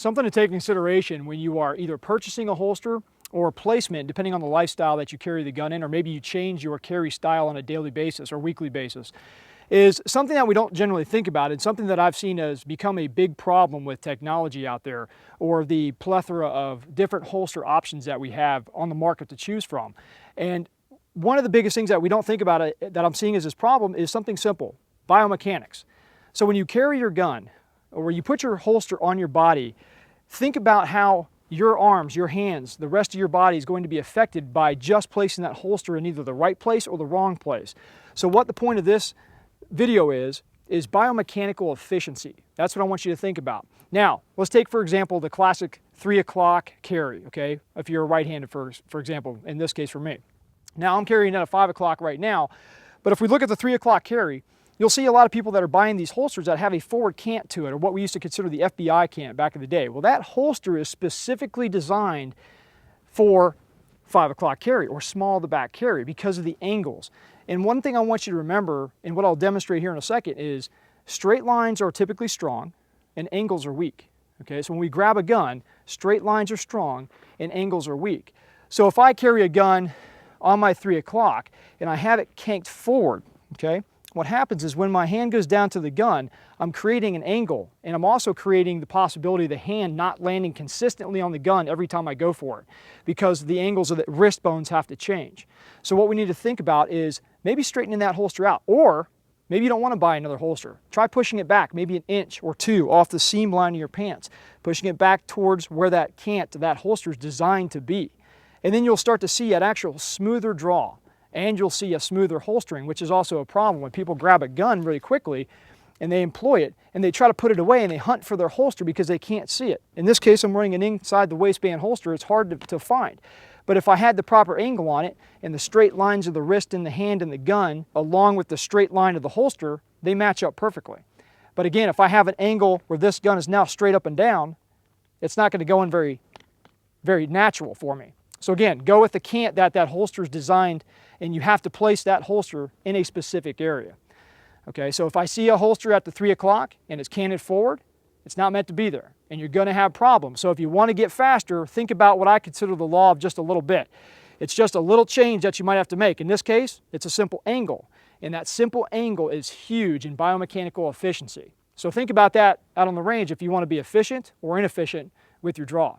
Something to take into consideration when you are either purchasing a holster or a placement, depending on the lifestyle that you carry the gun in, or maybe you change your carry style on a daily basis or weekly basis, is something that we don't generally think about, and something that I've seen has become a big problem with technology out there, or the plethora of different holster options that we have on the market to choose from. And one of the biggest things that we don't think about that I'm seeing as this problem is something simple: biomechanics. So when you carry your gun, or you put your holster on your body, think about how your arms, your hands, the rest of your body is going to be affected by just placing that holster in either the right place or the wrong place. So what the point of this video is biomechanical efficiency. That's what I want you to think about. Now, let's take, for example, the classic 3 o'clock carry, okay? If you're right-handed, for example, in this case for me. Now, I'm carrying at a 5 o'clock right now, but if we look at the 3 o'clock carry, you'll see a lot of people that are buying these holsters that have a forward cant to it, or what we used to consider the FBI cant back in the day. Well, that holster is specifically designed for 5 o'clock carry or small to back carry because of the angles. And one thing I want you to remember, and what I'll demonstrate here in a second, is straight lines are typically strong and angles are weak. Okay, so when we grab a gun, straight lines are strong and angles are weak. So if I carry a gun on my 3 o'clock and I have it canked forward, okay, what happens is when my hand goes down to the gun, I'm creating an angle, and I'm also creating the possibility of the hand not landing consistently on the gun every time I go for it, because the angles of the wrist bones have to change. So what we need to think about is maybe straightening that holster out, or maybe you don't want to buy another holster. Try pushing it back maybe 1 inch or 2 off the seam line of your pants, pushing it back towards where that cant, that holster is designed to be. And then you'll start to see an actual smoother draw, and you'll see a smoother holstering, which is also a problem when people grab a gun really quickly and they employ it and they try to put it away and they hunt for their holster because they can't see it. In this case, I'm wearing an inside the waistband holster. It's hard to find. But if I had the proper angle on it and the straight lines of the wrist and the hand and the gun, along with the straight line of the holster, they match up perfectly. But again, if I have an angle where this gun is now straight up and down, it's not going to go in very, very natural for me. So again, go with the cant that holster is designed, and you have to place that holster in a specific area. Okay, so if I see a holster at the 3 o'clock and it's canted forward, it's not meant to be there, and you're going to have problems. So if you want to get faster, think about what I consider the law of just a little bit. It's just a little change that you might have to make. In this case, it's a simple angle, and that simple angle is huge in biomechanical efficiency. So think about that out on the range if you want to be efficient or inefficient with your draw.